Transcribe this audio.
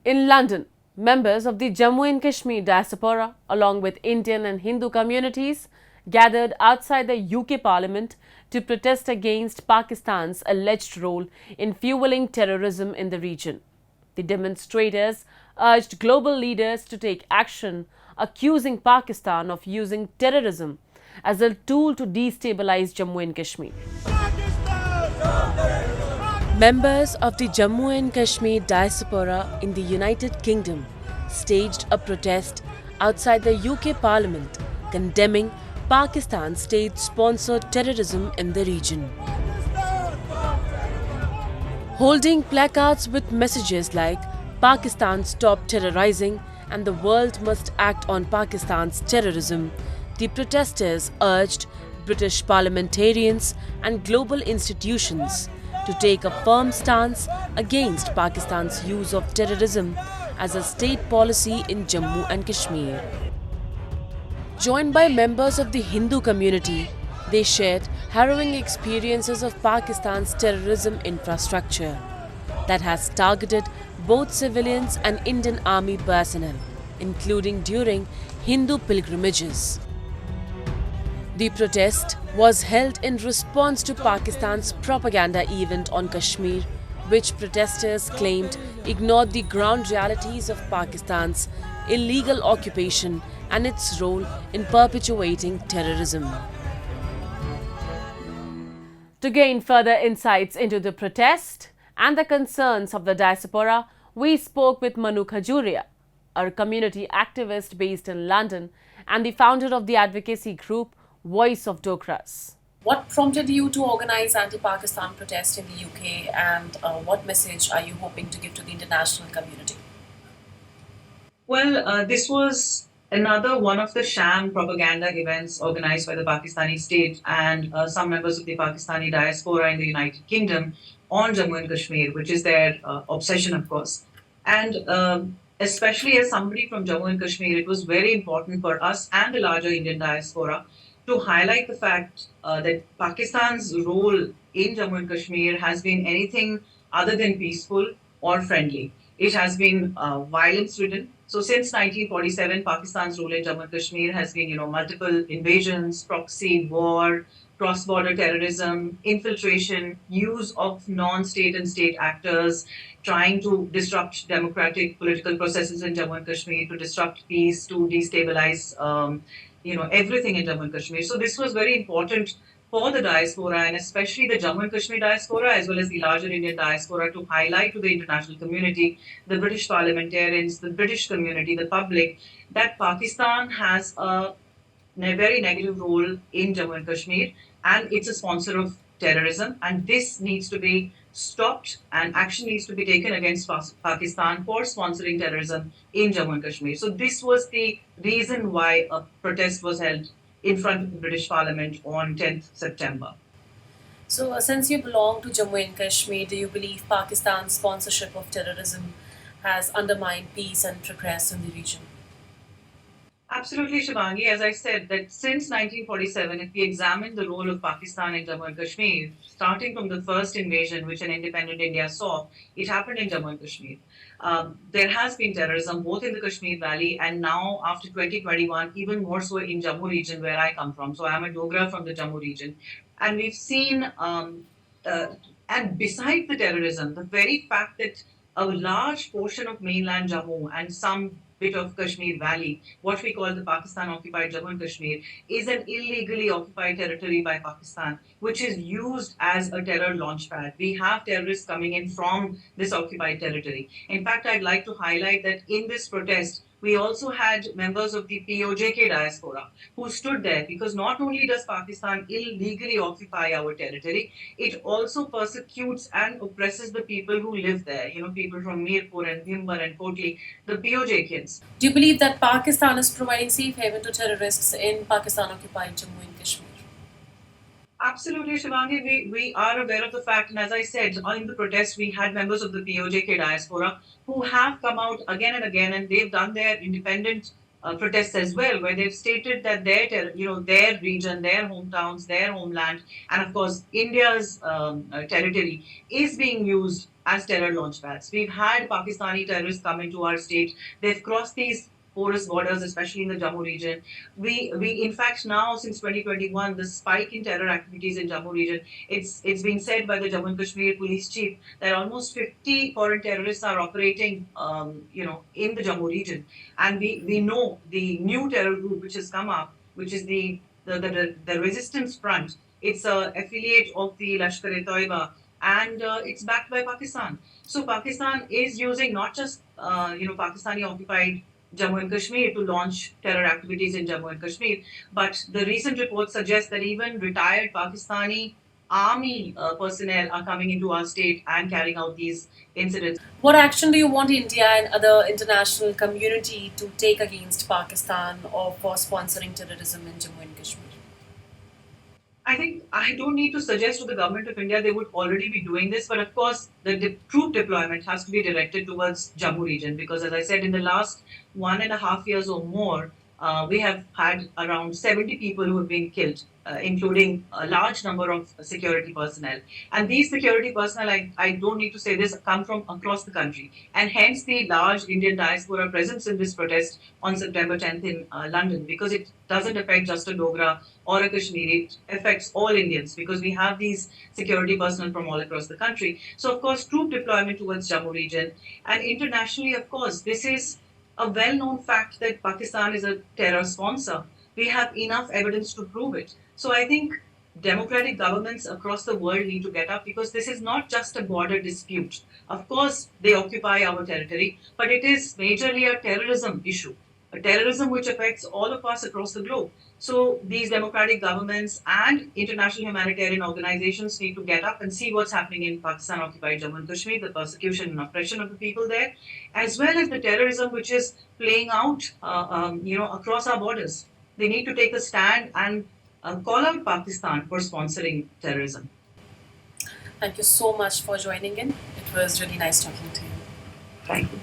In London, members of the Jammu and Kashmir Diaspora, along with Indian and Hindu communities, gathered outside the UK Parliament to protest against Pakistan's alleged role in fueling terrorism in the region. The demonstrators urged global leaders to take action, accusing Pakistan of using terrorism as a tool to destabilize Jammu and Kashmir. Members of the Jammu and Kashmir Diaspora in the United Kingdom staged a protest outside the UK Parliament condemning Pakistan's state-sponsored terrorism in the region. Holding placards with messages like "Pakistan stop terrorizing" and "The world must act on Pakistan's terrorism," the protesters urged British parliamentarians and global institutions to take a firm stance against Pakistan's use of terrorism as a state policy in Jammu and Kashmir. Joined by members of the Hindu community, they shared harrowing experiences of Pakistan's terrorism infrastructure that has targeted both civilians and Indian army personnel, including during Hindu pilgrimages. The protest was held in response to Pakistan's propaganda event on Kashmir, which protesters claimed ignored the ground realities of Pakistan's illegal occupation and its role in perpetuating terrorism. To gain further insights into the protest and the concerns of the diaspora, we spoke with Manu Khajuria, a community activist based in London and the founder of the advocacy group Voice of Dogras. What prompted you to organize anti-Pakistan protest in the UK, and what message are you hoping to give to the international community? Well, this was another one of the sham propaganda events organized by the Pakistani state and some members of the Pakistani diaspora in the United Kingdom on Jammu and Kashmir, which is their obsession, of course. And especially as somebody from Jammu and Kashmir, it was very important for us and the larger Indian diaspora to highlight the fact that Pakistan's role in Jammu and Kashmir has been anything other than peaceful or friendly. It has been violence-ridden. So since 1947, Pakistan's role in Jammu and Kashmir has been, multiple invasions, proxy war, cross-border terrorism, infiltration, use of non-state and state actors, trying to disrupt democratic political processes in Jammu and Kashmir, to disrupt peace, to destabilize, everything in Jammu and Kashmir. So this was very important for the diaspora, and especially the Jammu and Kashmir diaspora, as well as the larger Indian diaspora, to highlight to the international community, the British parliamentarians, the British community, the public, that Pakistan has a very negative role in Jammu and Kashmir, and it's a sponsor of terrorism, and this needs to be stopped, and action needs to be taken against Pakistan for sponsoring terrorism in Jammu and Kashmir. So this was the reason why a protest was held in front of the British Parliament on 10th September. So, since you belong to Jammu and Kashmir, do you believe Pakistan's sponsorship of terrorism has undermined peace and progress in the region? Absolutely, Shivangi. As I said, that since 1947, if we examine the role of Pakistan in Jammu and Kashmir, starting from the first invasion which an independent India saw, it happened in Jammu and Kashmir. There has been terrorism both in the Kashmir Valley and now after 2021, even more so in Jammu region where I come from. So I'm a Dogra from the Jammu region. And we've seen, and beside the terrorism, the very fact that a large portion of mainland Jammu and some bit of Kashmir Valley, what we call the Pakistan-occupied Jammu and Kashmir, is an illegally occupied territory by Pakistan, which is used as a terror launchpad. We have terrorists coming in from this occupied territory. In fact, I'd like to highlight that in this protest, we also had members of the POJK diaspora who stood there, because not only does Pakistan illegally occupy our territory, it also persecutes and oppresses the people who live there, people from Mirpur and Bhimbar and Kotli, the POJKians. Do you believe that Pakistan is providing safe haven to terrorists in Pakistan-occupied Jammu and Kashmir? Absolutely, Shivangi. We are aware of the fact, and as I said, in the protest, we had members of the POJK diaspora who have come out again and again, and they've done their independent protests as well, where they've stated that their region, their hometowns, their homeland, and of course India's territory is being used as terror launchpads. We've had Pakistani terrorists come into our state. They've crossed these porous borders, especially in the Jammu region. We in fact now since 2021, the spike in terror activities in Jammu region, it's been said by the Jammu and Kashmir police chief that almost 50 foreign terrorists are operating, in the Jammu region, and we know the new terror group which has come up, which is the Resistance Front. It's a affiliate of the Lashkar-e-Taiba, and it's backed by Pakistan. So Pakistan is using not just Pakistani occupied Jammu and Kashmir to launch terror activities in Jammu and Kashmir, but the recent reports suggest that even retired Pakistani army personnel are coming into our state and carrying out these incidents. What action do you want India and other international community to take against Pakistan or for sponsoring terrorism in Jammu and Kashmir? I think I don't need to suggest to the government of India, they would already be doing this, but of course, the troop deployment has to be directed towards Jammu region because, as I said, in the last 1.5 years or more, we have had around 70 people who have been killed, including a large number of security personnel. And these security personnel, I don't need to say this, come from across the country. And hence the large Indian diaspora presence in this protest on September 10th in London, because it doesn't affect just a Dogra or a Kashmiri, it affects all Indians because we have these security personnel from all across the country. So, of course, troop deployment towards Jammu region. And internationally, of course, this is a well known fact that Pakistan is a terror sponsor. We have enough evidence to prove it. So, I think democratic governments across the world need to get up because this is not just a border dispute. Of course, they occupy our territory, but it is majorly a terrorism issue, a terrorism which affects all of us across the globe. So these democratic governments and international humanitarian organizations need to get up and see what's happening in Pakistan occupied Jammu and Kashmir, the persecution and oppression of the people there, as well as the terrorism which is playing out, across our borders. They need to take a stand and call out Pakistan for sponsoring terrorism. Thank you so much for joining in. It was really nice talking to you. Thank you.